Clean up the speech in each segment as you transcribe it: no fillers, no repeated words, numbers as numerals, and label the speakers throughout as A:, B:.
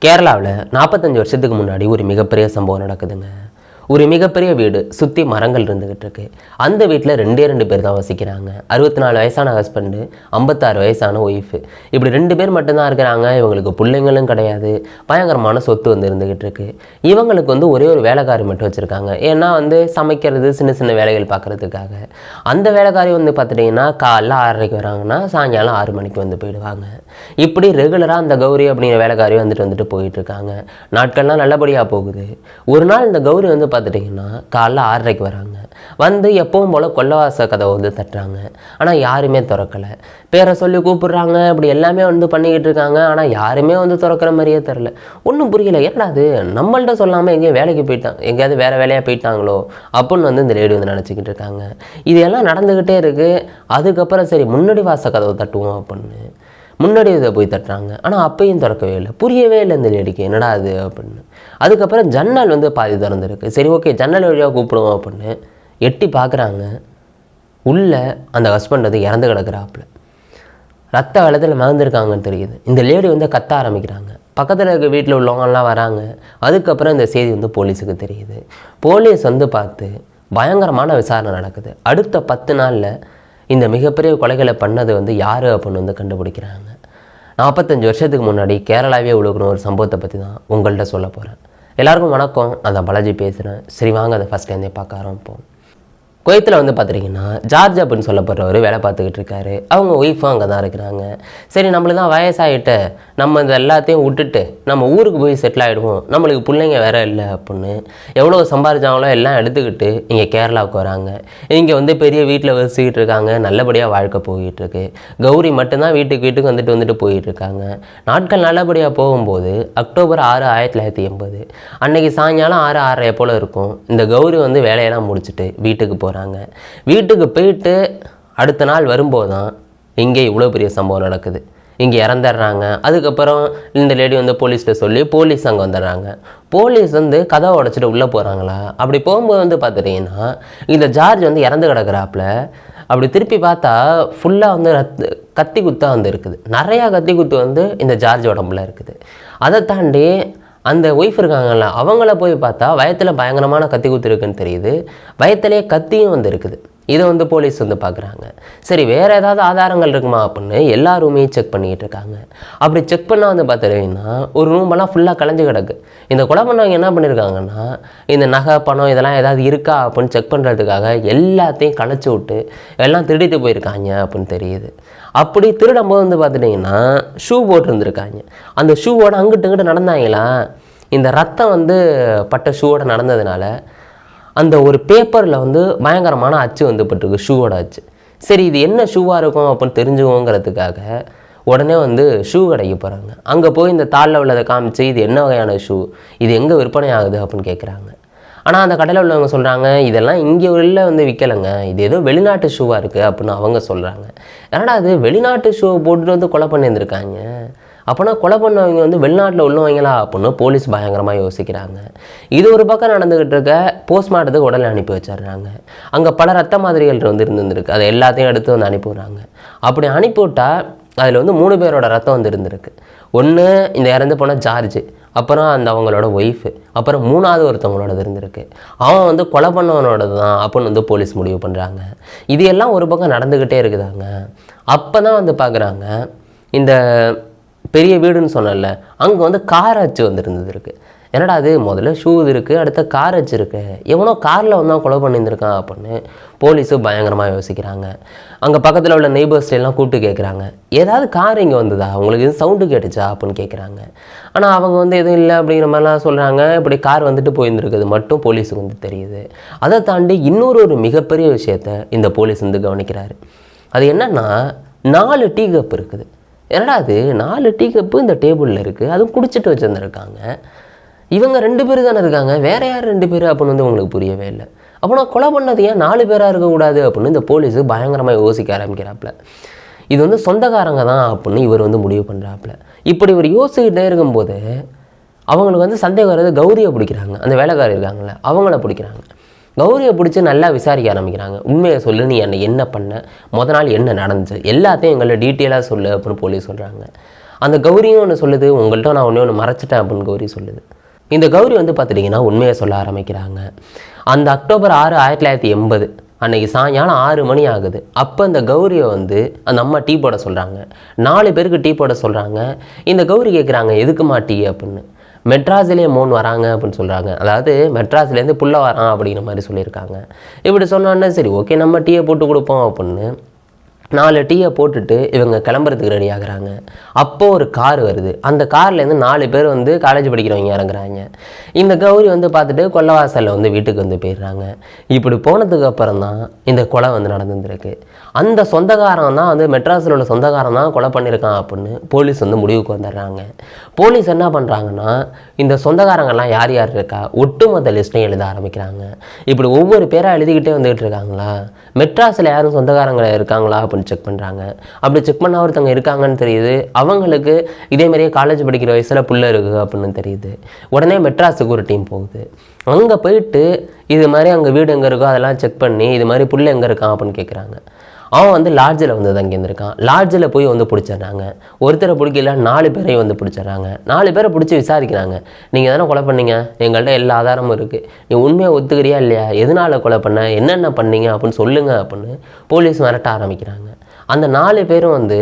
A: கேரளாவில் 45 வருஷத்துக்கு முன்னாடி ஒரு மிகப்பெரிய சம்பவம் நடக்குதுங்க. ஒரு மிகப்பெரிய வீடு சுற்றி மரங்கள் இருந்துகிட்டு இருக்கு. அந்த வீட்டில் ரெண்டு பேர் தான் வசிக்கிறாங்க. 64 வயசான ஹஸ்பண்டு, 56 வயசான ஒய்ஃபு. இப்படி 2 பேர் மட்டும்தான் இருக்கிறாங்க. இவங்களுக்கு பிள்ளைங்களும் கிடையாது. பயங்கரமான சொத்து இருந்துகிட்டு இருக்கு. இவங்களுக்கு ஒரே ஒரு வேலைக்காரி மட்டும் வச்சுருக்காங்க. ஏன்னா சமைக்கிறது, சின்ன சின்ன வேலைகள் பார்க்குறதுக்காக. அந்த வேலைக்காரி பார்த்துட்டிங்கன்னா காலைல 6:30 வராங்கன்னா சாயங்காலம் 6 மணிக்கு போயிடுவாங்க. இப்படி ரெகுலராக அந்த கௌரி அப்படிங்கிற வேலைக்காரி வந்துட்டு போயிட்டுருக்காங்க. நாட்கள்லாம் நல்லபடியாக போகுது. ஒரு நாள் இந்த கௌரி பார்த்துட்டிங்கன்னா காலைல 6:30 வராங்க. எப்பவும் போல் கொல்லவாச கதவை தட்டுறாங்க. ஆனால் யாருமே திறக்கலை. பேரை சொல்லி கூப்பிடுறாங்க. இப்படி எல்லாமே பண்ணிக்கிட்டு இருக்காங்க. ஆனால் யாருமே திறக்கிற மாதிரியே தெரில. ஒன்றும் புரியல. ஏன்னா அது நம்மள்ட்ட சொல்லாமல் எங்கேயும் வேலைக்கு போயிட்டாங்க, எங்கேயாவது வேறு வேலையாக போயிட்டாங்களோ அப்படின்னு இந்த லேடி நினச்சிக்கிட்டு இருக்காங்க. இது எல்லாம் நடந்துக்கிட்டே இருக்குது. அதுக்கப்புறம் சரி முன்னாடி வாச கதவை தட்டுவோம் அப்படின்னு முன்னாடி இதை போய் தட்டுறாங்க. ஆனால் அப்பையும் திறக்கவே இல்லை. புரியவே இல்லை இந்த லேடிக்கு என்னடா அது அப்படின்னு. அதுக்கப்புறம் ஜன்னல் பாதி திறந்துருக்கு. சரி ஓகே ஜன்னல் வழியாக கூப்பிடுவோம் அப்படின்னு எட்டி பார்க்குறாங்க. உள்ளே அந்த ஹஸ்பண்ட் இறந்து கிடக்குறாப்புல. ரத்த வெள்ளத்தில் மறந்துருக்காங்கன்னு தெரியுது. இந்த லேடி கத்த ஆரம்பிக்கிறாங்க. பக்கத்தில் இருக்க வீட்டில் உள்ளவங்கலாம் வராங்க. அதுக்கப்புறம் இந்த செய்தி போலீஸுக்கு தெரியுது. போலீஸ் பார்த்து பயங்கரமான விசாரணை நடக்குது. அடுத்த 10 நாளில் இந்த மிகப்பெரிய கொலைகளை பண்ணது யார் அப்படின்னு கண்டுபிடிக்கிறாங்க. 45 வருஷத்துக்கு முன்னாடி கேரளாவே உழுகிற ஒரு சம்பவத்தை பற்றி தான் உங்கள்கிட்ட சொல்ல போகிறேன். எல்லாருக்கும் வணக்கம். நான் தான் பாலாஜி பேசுகிறேன். சரி வாங்க அதை ஃபஸ்ட் டைம் பார்க்க ஆரம்பிப்போம். குவைத்தில் பார்த்துட்டிங்கன்னா ஜார்ஜ் அப்படின்னு சொல்லப்படுறவர் வேலை பார்த்துக்கிட்டு இருக்காரு. அவங்க ஒய்ஃபும் அங்கே தான் இருக்கிறாங்க. சரி நம்மளுக்கு தான் வயசாகிட்டு நம்ம இந்த எல்லாத்தையும் விட்டுட்டு நம்ம ஊருக்கு போய் செட்டில் ஆகிடுவோம், நம்மளுக்கு பிள்ளைங்க வேறு இல்லை அப்படின்னு எவ்வளோ சம்பாதிச்சாங்களோ எல்லாம் எடுத்துக்கிட்டு இங்கே கேரளாவுக்கு வராங்க. இங்கே பெரிய வீட்டில் வசிக்கிட்டு இருக்காங்க. நல்லபடியாக வாழ்க்கை போயிட்டுருக்கு. கௌரி மட்டும்தான் வீட்டுக்கு வந்துட்டு போயிட்டுருக்காங்க. நாட்கள் நல்லபடியாக போகும்போது அக்டோபர் 6, 1980 அன்றைக்கி சாயங்காலம் 6:30 போல் இருக்கும். இந்த கௌரி வேலையெல்லாம் முடிச்சுட்டு வீட்டுக்கு போகிறாங்க. வீட்டுக்கு போயிட்டு அடுத்த நாள் வரும்போது தான் இங்கே இவ்வளோ பெரிய சம்பவம் நடக்குது. இங்கே இறந்துடுறாங்க. அதுக்கப்புறம் இந்த லேடி போலீஸ்கிட்ட சொல்லி போலீஸ் அங்கே வந்துடுறாங்க. போலீஸ் கதவை உடைச்சிட்டு உள்ளே போகிறாங்களா. அப்படி போகும்போது பார்த்துட்டிங்கன்னா இந்த ஜார்ஜ் இறந்து கிடக்குறாப்புல. அப்படி திருப்பி பார்த்தா ஃபுல்லாக கத்தி குத்தாக இருக்குது. நிறையா கத்தி குத்து இந்த ஜார்ஜ் உடம்புல இருக்குது. அதை தாண்டி அந்த ஒய்ஃப் இருக்காங்கல்ல, அவங்கள போய் பார்த்தா வயத்தில் பயங்கரமான கத்தி குத்து இருக்குன்னு தெரியுது. வயத்திலே கத்தியும் இருக்குது. இதை போலீஸ் பார்க்குறாங்க. சரி வேறு ஏதாவது ஆதாரங்கள் இருக்குமா அப்படின்னு எல்லா ரூமையும் செக் பண்ணிக்கிட்டு இருக்காங்க. அப்படி செக் பண்ணால் பார்த்துட்டிங்கன்னா ஒரு ரூமெல்லாம் ஃபுல்லாக கலைஞ்சு கிடக்கு. இந்த கொலை பண்ணவங்க என்ன பண்ணியிருக்காங்கன்னா இந்த நகை பணம் இதெல்லாம் ஏதாவது இருக்கா அப்படின்னு செக் பண்ணுறதுக்காக எல்லாத்தையும் கலைச்சி விட்டு எல்லாம் திருடிட்டு போயிருக்காங்க அப்படின்னு தெரியுது. அப்படி திருடும்போது பார்த்துட்டிங்கன்னா ஷூ போட்டிருந்துருக்காங்க. அந்த ஷூவோட அங்கிட்டு இங்கிட்டு நடந்தாங்களா, இந்த ரத்தம் பட்ட ஷூவோட நடந்ததுனால அந்த ஒரு பேப்பரில் பயங்கரமான அச்சு பட்டிருக்கு, ஷூவோட அச்சு. சரி இது என்ன ஷூவாக இருக்கும் அப்படின்னு தெரிஞ்சுக்கோங்கிறதுக்காக உடனே ஷூ கடைக்கு போகிறாங்க. அங்கே போய் இந்த தாளில் உள்ளதை காமிச்சு இது என்ன வகையான ஷூ, இது எங்கே விற்பனை ஆகுது அப்படின்னு கேட்குறாங்க. ஆனால் அந்த கடையில் உள்ளவங்க சொல்கிறாங்க இதெல்லாம் இங்கே உள்ள விற்கலைங்க, இது ஏதோ வெளிநாட்டு ஷூவாக இருக்குது அப்படின்னு அவங்க சொல்கிறாங்க. ஏன்னா அது வெளிநாட்டு ஷூவை போட்டுட்டு கொலை பண்ணியிருந்திருக்காங்க. அப்போனா கொலை பண்ணவங்க வெளிநாட்டில் உள்ளவங்களா அப்படின்னு போலீஸ் பயங்கரமாக யோசிக்கிறாங்க. இது ஒரு பக்கம் நடந்துக்கிட்டு இருக்க போஸ்ட்மார்ட்டத்துக்கு உடனே அனுப்பி வச்சிடுறாங்க. அங்கே பல ரத்த மாதிரிகள் இருந்துருக்கு. அதை எல்லாத்தையும் எடுத்து அனுப்பிவிட்றாங்க. அப்படி அனுப்பிவிட்டால் அதில் 3 பேரோட ரத்தம் இருந்திருக்கு. ஒன்று இந்த இறந்து போன ஜார்ஜ், அப்புறம் அந்த அவங்களோட ஒய்ஃபு, அப்புறம் 3ஆவது ஒருத்தவங்களோட இருந்திருக்கு. அவன் கொலை பண்ணவனோடது தான் அப்படின்னு போலீஸ் முடிவு பண்ணுறாங்க. இது எல்லாம் ஒரு பக்கம் நடந்துக்கிட்டே இருக்குதாங்க. அப்போ தான் பார்க்குறாங்க இந்த பெரிய வீடுன்னு சொன்னல, அங்கே கார் அச்சு இருந்துருக்கு. என்னடா அது முதல்ல ஷூ இருக்குது, அடுத்த கார் அச்சு இருக்குது, எவனோ காரில் தான் கொலை பண்ணியிருந்திருக்கான் அப்படின்னு போலீஸு பயங்கரமாக யோசிக்கிறாங்க. அங்கே பக்கத்தில் உள்ள நெய்பர்ஸ் எல்லாம் கூப்பிட்டு கேட்குறாங்க, ஏதாவது கார் இங்கே வந்ததா, அவங்களுக்கு எதுவும் சவுண்டு கேட்டுச்சா அப்படின்னு கேட்குறாங்க. ஆனால் அவங்க எதுவும் இல்லை அப்படிங்கிற மாதிரிலாம் சொல்கிறாங்க. இப்படி கார் போயிருந்துருக்குது மட்டும் போலீஸுக்கு தெரியுது. அதை தாண்டி இன்னொரு மிகப்பெரிய விஷயத்தை இந்த போலீஸ் கவனிக்கிறாரு. அது என்னன்னா 4 டீ கப் இருக்குது. என்னடா அது 4 டீ கப்பு இந்த டேபிளில் இருக்குது, அதுவும் குடிச்சிட்டு வச்சுருந்துருக்காங்க. இவங்க 2 பேர் தானே இருக்காங்க, வேறு யார் 2 பேர் அப்படின்னு உங்களுக்கு புரியவே இல்லை. அப்போ நான் கொலை பண்ணது ஏன் 4 பேராக இருக்கக்கூடாது அப்படின்னு இந்த போலீஸு பயங்கரமாக யோசிக்க ஆரம்பிக்கிறாப்புல. இது சொந்தக்காரங்க தான் அப்படின்னு இவர் முடிவு பண்ணுறாப்புல. இப்படி இவர் யோசிக்கிட்டே இருக்கும்போது அவங்களுக்கு சந்தேகம் வர்றது கௌரியை பிடிக்கிறாங்க. அந்த வேலைக்காரர் இருக்காங்களே அவங்கள பிடிக்கிறாங்க. கௌரியை பிடிச்சி நல்லா விசாரிக்க ஆரம்பிக்கிறாங்க. உண்மையை சொல்லு, நீ என்ன பண்ண, நாள் என்ன நடந்துச்சு எல்லாத்தையும் எங்களை டீட்டெயிலாக சொல்லு அப்படின்னு போலீஸ் சொல்கிறாங்க. அந்த கௌரியும் ஒன்று சொல்லுது, உங்கள்கிட்ட நான் ஒன்று மறைச்சிட்டேன் அப்படின்னு கௌரி சொல்லுது. இந்த கௌரி வந்து பார்த்துட்டிங்கன்னா உண்மையை சொல்ல ஆரம்பிக்கிறாங்க. அந்த அக்டோபர் 6, 1980 அன்றைக்கி சாயங்காலம் 6 மணி ஆகுது. அப்போ இந்த கௌரியை வந்து அந்த அம்மா டீ போட சொல்கிறாங்க. 4 பேருக்கு டீ போட சொல்கிறாங்க. இந்த கௌரி கேட்குறாங்க, எதுக்குமா டீ அப்படின்னு. மெட்ராஸ்லேயே மோன் வராங்க அப்படின்னு சொல்கிறாங்க. அதாவது மெட்ராஸ்லேருந்து புள்ள வரான் அப்படிங்கிற மாதிரி சொல்லியிருக்காங்க. இப்படி சொன்னோன்னே சரி ஓகே நம்ம டீயை போட்டு கொடுப்போம் அப்படின்னு 4 டீயை போட்டுட்டு இவங்க கிளம்புறதுக்கு ரெடி ஆகுறாங்க. அப்போது ஒரு கார் வருது. அந்த கார்லேருந்து 4 பேர் வந்து காலேஜ் படிக்கிறவங்க இறங்குறாங்க. இந்த கௌரி வந்து பார்த்துட்டு கொல்லவாசலில் வந்து வீட்டுக்கு வந்து போயிடுறாங்க. இப்படி போனதுக்கு அப்புறம் தான் இந்த கொலை வந்து நடந்துருக்கு. அந்த சொந்தக்காரன் தான் வந்து மெட்ராஸில் உள்ள சொந்தக்காரன் தான் கொலை பண்ணியிருக்கான் அப்படின்னு போலீஸ் வந்து முடிவுக்கு வந்துடுறாங்க. போலீஸ் என்ன பண்ணுறாங்கன்னா இந்த சொந்தக்காரங்கள்லாம் யார் யார் இருக்கா ஒட்டுமொத்த லிஸ்ட்டையும் எழுத ஆரம்பிக்கிறாங்க. இப்படி ஒவ்வொரு பேராக எழுதிக்கிட்டே வந்துகிட்டு இருக்காங்களா, மெட்ராஸில் யாரும் சொந்தக்காரங்களை இருக்காங்களா அப்படின்னு செக் பண்ணுறாங்க. அப்படி செக் பண்ணால் ஒருத்தவங்க இருக்காங்கன்னு தெரியுது. அவங்களுக்கு இதேமாதிரியே காலேஜ் படிக்கிற வயசில் புள்ள இருக்குது அப்படின்னு தெரியுது. உடனே மெட்ராஸுக்கு ஒரு டீம் போகுது. அங்கே போயிட்டு இது மாதிரி அங்கே வீடு எங்கே இருக்கோ அதெல்லாம் செக் பண்ணி இது மாதிரி புள்ள எங்கே இருக்கான் அப்படின்னு கேட்குறாங்க. அவன் வந்து லாட்ஜில் வந்து தங்கியிருந்திருக்கான். லாட்ஜில் போய் வந்து பிடிச்சிட்றாங்க. ஒருத்தரை பிடிக்கல 4 பேரையும் வந்து பிடிச்சிட்றாங்க. 4 பேரை பிடிச்சி விசாரிக்கிறாங்க. நீங்கள் தானே கொலை பண்ணீங்க, எங்கள்கிட்ட எல்லா ஆதாரமும் இருக்குது, நீ உண்மையை ஒத்துக்கிறியா இல்லையா, எதனால் கொலை பண்ண, என்னென்ன பண்ணீங்க அப்படின்னு சொல்லுங்கள் அப்படின்னு போலீஸ் மிரட்ட ஆரம்பிக்கிறாங்க. அந்த 4 பேரும் வந்து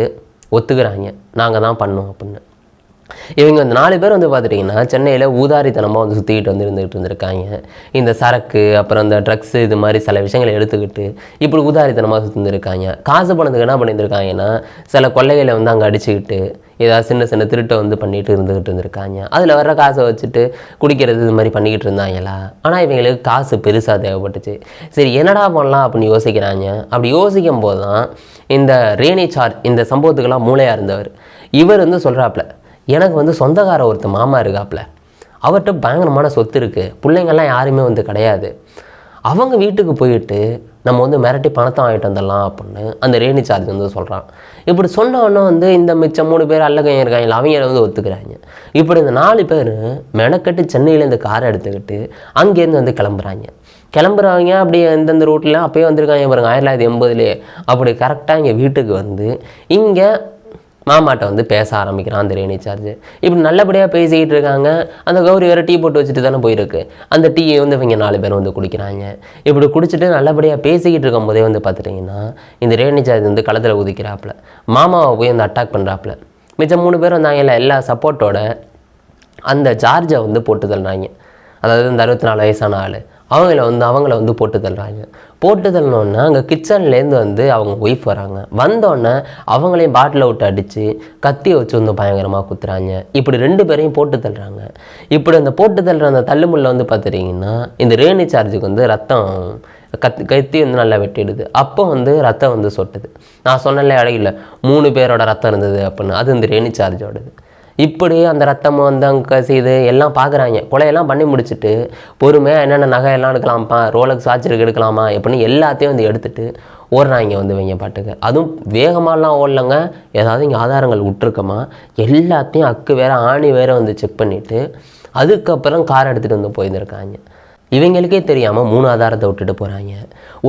A: ஒத்துக்கிறாங்க, நாங்கள் தான் பண்ணோம் அப்படின்னு. இவங்க அந்த 4 பேர் வந்து பார்த்துட்டிங்கன்னா சென்னையில் ஊதாரித்தனமாக வந்து சுற்றிக்கிட்டு வந்து இருந்துகிட்டு இந்த சரக்கு அப்புறம் இந்த ட்ரக்ஸு இது மாதிரி சில விஷயங்களை எடுத்துக்கிட்டு இப்படி ஊதாரித்தனமாக சுற்றிருக்காங்க. காசு பணத்துக்கு என்ன பண்ணியிருந்திருக்காங்கன்னா சில கொள்ளைகளை வந்து அங்கே அடிச்சுக்கிட்டு ஏதாவது சின்ன சின்ன திருட்டை வந்து பண்ணிட்டு இருந்துகிட்டு அதில் வர்ற காசை வச்சுட்டு குடிக்கிறது இது மாதிரி பண்ணிக்கிட்டு இருந்தாங்களா. ஆனால் இவங்களுக்கு காசு பெருசாக தேவைப்பட்டுச்சு. சரி என்னடா பண்ணலாம் அப்படின்னு யோசிக்கிறாங்க. அப்படி யோசிக்கும் போது தான் இந்த ரேணி சார்ஜ் இந்த சம்பவத்துக்கெல்லாம் மூளையாக இருந்தவர் இவர் வந்து சொல்கிறாப்புல, எனக்கு வந்து சொந்தக்கார ஒருத்தர் மாமா இருக்காப்புல, அவர்கிட்ட பயங்கரமான சொத்து இருக்குது, பிள்ளைங்கள்லாம் யாருமே வந்து கிடையாது, அவங்க வீட்டுக்கு போயிட்டு நம்ம வந்து மிரட்டி பணத்தை வாங்கிட்டு வந்துடலாம் அப்படின்னு அந்த ரேணி சார்ஜ் வந்து சொல்கிறான். இப்படி சொன்னவொன்னே வந்து இந்த மிச்சம் 3 பேர் அல்லகையும் இருக்காங்க, அவங்க வந்து ஒத்துக்கிறாங்க. இப்படி இந்த 4 பேர் மெனக்கட்டு சென்னையிலேருந்து காரை எடுத்துக்கிட்டு அங்கேருந்து வந்து கிளம்புறவங்க அப்படி எந்தெந்த ரூட்டில் அப்போயே வந்திருக்காங்க பாருங்க 1980 அப்படி கரெக்டாக இங்கே வீட்டுக்கு வந்து இங்கே மாமாட்ட வந்து பேச ஆரம்பிக்கிறான் அந்த ரேணி சார்ஜ். இப்படி நல்லபடியாக பேசிக்கிட்டு இருக்காங்க. அந்த கௌரி வேறு டீ போட்டு வச்சுட்டு தானே போயிருக்கு. அந்த டீயை வந்து இவங்க 4 பேர் வந்து குடிக்கிறாங்க. இப்படி குடிச்சிட்டு நல்லபடியாக பேசிக்கிட்டு இருக்கும் போதே வந்து பார்த்துட்டிங்கன்னா இந்த ரேணி சார்ஜ் வந்து களத்தில் ஊதிக்கிறாப்புல, மாமாவை போய் வந்து அட்டாக் பண்ணுறாப்புல. மிச்சம் 3 பேர் வந்தாங்கல்ல எல்லா சப்போர்ட்டோட அந்த சார்ஜை வந்து போட்டு தள்ளுறாங்க. அதாவது இந்த 64 வயசான ஆள் அவங்கள வந்து போட்டு தள்ளினோன்னா அங்கே கிச்சன்லேருந்து வந்து அவங்க ஒய்ஃப் வராங்க. வந்தோடனே அவங்களையும் பாட்டிலை விட்டு அடித்து கத்தியை வச்சு வந்து பயங்கரமாக குத்துறாங்க. இப்படி 2 பேரையும் போட்டு தள்ளுறாங்க. இப்படி அந்த போட்டு தள்ளுற அந்த தள்ளுமுள்ள வந்து பார்த்துட்டிங்கன்னா இந்த ரேணி சார்ஜுக்கு வந்து ரத்தம் கத்தி வந்து நல்லா வெட்டிடுது. அப்போ வந்து ரத்தம் வந்து சொட்டுது. நான் சொன்னல இடையில 3 பேரோட ரத்தம் இருந்தது அப்படின்னு, அது இந்த ரேணி சார்ஜோடது. இப்படி அந்த ரத்தமும் வந்து அங்கே செய்து எல்லாம் பார்க்குறாங்க. கொலையெல்லாம் பண்ணி முடிச்சுட்டு பொறுமையாக என்னென்ன நகையெல்லாம் எடுக்கலாம்ப்பா, ரோலக்ஸ் வாட்ச் எடுக்கலாமா எப்படின்னு எல்லாத்தையும் வந்து எடுத்துகிட்டு ஓடுறாங்க வந்து இவங்க பாட்டுக்கு. அதுவும் வேகமாகலாம் ஓடலங்க, ஏதாவது இங்கே ஆதாரங்கள் விட்டுருக்கமா எல்லாத்தையும் அக்கு வேறு ஆணி வேறு வந்து செக் பண்ணிவிட்டு அதுக்கப்புறம் கார் எடுத்துகிட்டு வந்து போயிருந்துருக்காங்க. இவங்களுக்கே தெரியாமல் 3 ஆதாரத்தை விட்டுட்டு போகிறாங்க.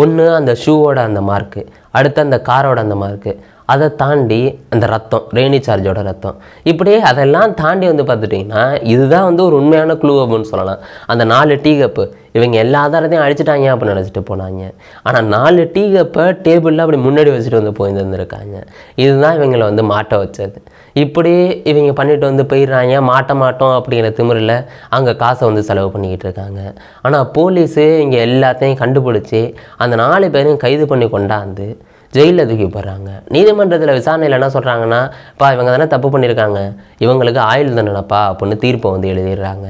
A: ஒன்று அந்த ஷூவோட அந்த மார்க்கு, அடுத்து அந்த காரோட அந்த மார்க்கு, அதை தாண்டி அந்த ரத்தம் ரேணி சார்ஜோட ரத்தம், இப்படியே அதெல்லாம் தாண்டி வந்து பார்த்துட்டிங்கன்னா இதுதான் வந்து ஒரு உண்மையான க்ளூ அப்படின்னு சொல்லலாம். அந்த 4 டீ கப்பு இவங்க எல்லா ஆதாரத்தையும் அழிச்சிட்டாங்க அப்படின்னு நினச்சிட்டு போனாங்க. ஆனால் 4 டீ கப்பை டேபிளில் அப்படி முன்னாடி வச்சுட்டு வந்து போயிருந்துருக்காங்க. இதுதான் இவங்களை வந்து மாட்ட வச்சது. இப்படி இவங்க பண்ணிட்டு வந்து போயிடுறாங்க. மாட்டோம் அப்படிங்கிற திமிரில் அங்கே காசை வந்து செலவு பண்ணிக்கிட்டு இருக்காங்க. ஆனால் போலீஸு இங்கே எல்லாத்தையும் கண்டுபிடிச்சி அந்த 4 பேரையும் கைது பண்ணி கொண்டாந்து ஜெயிலில் தூக்கி போடுறாங்க. நீதிமன்றத்தில் விசாரணையில் என்ன சொல்கிறாங்கன்னா, இவங்க தானே தப்பு பண்ணியிருக்காங்க, இவங்களுக்கு ஆயுள் தண்டனைப்பா அப்படின்னு தீர்ப்பை வந்து எழுதிடுறாங்க.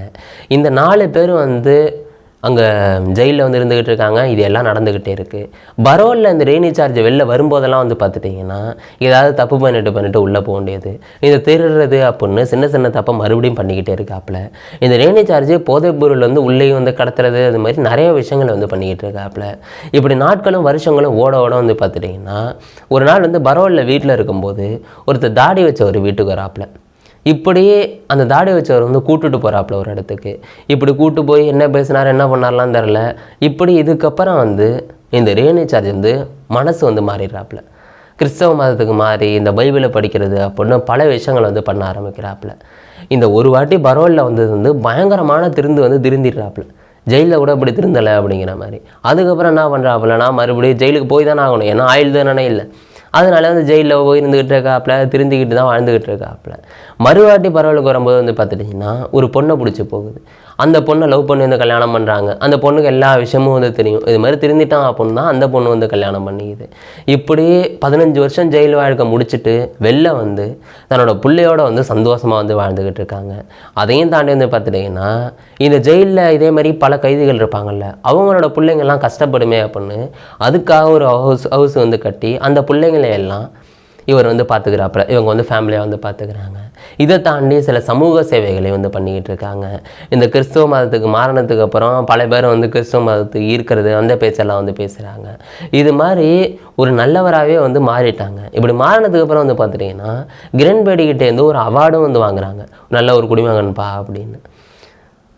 A: இந்த 4 பேரும் வந்து அங்கே ஜெயிலில் வந்து இருந்துக்கிட்டு இருக்காங்க. இது எல்லாம் நடந்துக்கிட்டே இருக்குது. பரோலில் இந்த ரேணி சார்ஜ் வெளில வரும்போதெல்லாம் வந்து பார்த்துட்டிங்கன்னா ஏதாவது தப்பு பண்ணிட்டு உள்ளே போக வேண்டியது, இந்த திருடுறது அப்படின்னு சின்ன தப்பை மறுபடியும் பண்ணிக்கிட்டே இருக்காப்புல. இந்த ரேணி சார்ஜ் போதைப் பொருள் வந்து உள்ளேயும் வந்து கடத்துறது, அது மாதிரி நிறைய விஷயங்களை வந்து பண்ணிக்கிட்டு இருக்காப்புல. இப்படி நாட்களும் வருஷங்களும் ஓட வந்து பார்த்துட்டிங்கன்னா ஒரு நாள் வந்து பரோலில் வீட்டில் இருக்கும்போது ஒருத்தர் தாடி வச்ச ஒரு வீட்டுக்கு வராப்புல. இப்படியே அந்த தாடி வச்சவர் வந்து கூட்டுட்டு போகிறாப்புல ஒரு இடத்துக்கு. இப்படி கூட்டு போய் என்ன பேசினார் என்ன பண்ணார்லாம் தெரில. இப்படி இதுக்கப்புறம் வந்து இந்த ரேணி சார்ஜ் வந்து மனசு வந்து மாறிடுறாப்புல. கிறிஸ்தவ மதத்துக்கு மாறி இந்த பைபிளை படிக்கிறது அப்படின்னு பல விஷயங்கள் வந்து பண்ண ஆரம்பிக்கிறாப்புல. இந்த ஒரு வாட்டி பரோலில் வந்தது வந்து பயங்கரமான திருந்திடுறாப்புல. ஜெயிலில் கூட இப்படி திருந்தலை அப்படிங்கிற மாதிரி. அதுக்கப்புறம் என்ன பண்ணுறாப்புல, நான் மறுபடியும் ஜெயிலுக்கு போய் தானே ஆகணும், ஏன்னா ஆயுள் தண்டனை இல்லை. அதனால வந்து ஜெயிலில் போய் இருந்துக்கிட்டு இருக்காப்புல, திருந்திக்கிட்டு தான் வாழ்ந்துக்கிட்டு இருக்காப்புல. மறுவாட்டி பரவலுக்கு வரும்போது வந்து பார்த்துட்டிங்கன்னா ஒரு பொண்ணை பிடிச்சி போகுது. அந்த பொண்ணை லவ் பண்ணி வந்து கல்யாணம் பண்ணுறாங்க. அந்த பொண்ணுக்கு எல்லா விஷயமும் வந்து தெரியும். இது மாதிரி திருந்திட்டான் அப்படின்னு தான் அந்த பொண்ணு வந்து கல்யாணம் பண்ணிக்குது. இப்படி 15 வருஷம் ஜெயில் வாழ்க்கை முடிச்சுட்டு வெளில வந்து தன்னோட பிள்ளையோட வந்து சந்தோஷமாக வந்து வாழ்ந்துக்கிட்டு இருக்காங்க. அதையும் தாண்டி வந்து பார்த்துட்டிங்கன்னா இந்த ஜெயிலில் இதே மாதிரி பல கைதிகள் இருப்பாங்கள்ல, அவங்களோட பிள்ளைங்கள்லாம் கஷ்டப்படுமே அப்படின்னு அதுக்காக ஒரு ஹவுஸ் வந்து கட்டி அந்த பிள்ளைங்களை எல்லாம் இவர் வந்து பார்த்துக்கிறாப்புல. இவங்க வந்து ஃபேமிலியாக வந்து பார்த்துக்கிறாங்க. இதை தாண்டி சில சமூக சேவைகளை வந்து பண்ணிக்கிட்டு இருக்காங்க. இந்த கிறிஸ்துவ மதத்துக்கு மாறினதுக்கு அப்புறம் பல பேர் வந்து கிறிஸ்துவ மதத்துக்கு ஈர்க்கிறது அந்த பேச்செல்லாம் வந்து பேசுகிறாங்க. இது மாதிரி ஒரு நல்லவராகவே வந்து மாறிட்டாங்க. இப்படி மாறினதுக்கு அப்புறம் வந்து பார்த்துட்டிங்கன்னா கிரண் பேடிக்கிட்டேருந்து ஒரு அவார்டும் வந்து வாங்குறாங்க, நல்ல ஒரு குடிமகன்பா அப்படின்னு.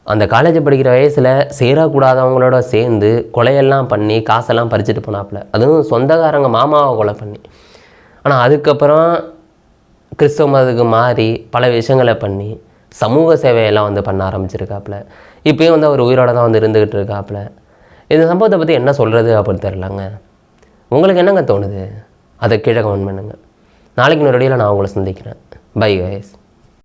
A: அந்த காலேஜ் படிக்கிற வயசில் சேரக்கூடாதவங்களோட சேர்ந்து கொலையெல்லாம் பண்ணி காசெல்லாம் பறிச்சுட்டு போனாப்புல. அதுவும் சொந்தக்காரங்க மாமாவை கொலை பண்ணி. ஆனால் அதுக்கப்புறம் கிறிஸ்தவ மதத்துக்கு மாறி பல விஷயங்களை பண்ணி சமூக சேவையெல்லாம் வந்து பண்ண ஆரம்பிச்சிருக்காப்புல. இப்போயும் வந்து அவர் உயிரோட தான் வந்து இருந்துக்கிட்டு இருக்காப்புல. இந்த சம்பவத்தை பற்றி என்ன சொல்கிறது அப்படின்னு தெரிலங்க. உங்களுக்கு என்னங்க தோணுது? அதை கீழே கமெண்ட் பண்ணுங்கள். நாளைக்கு இன்னொரு வீடியோவில் நான் உங்களை சந்திக்கிறேன். Bye guys.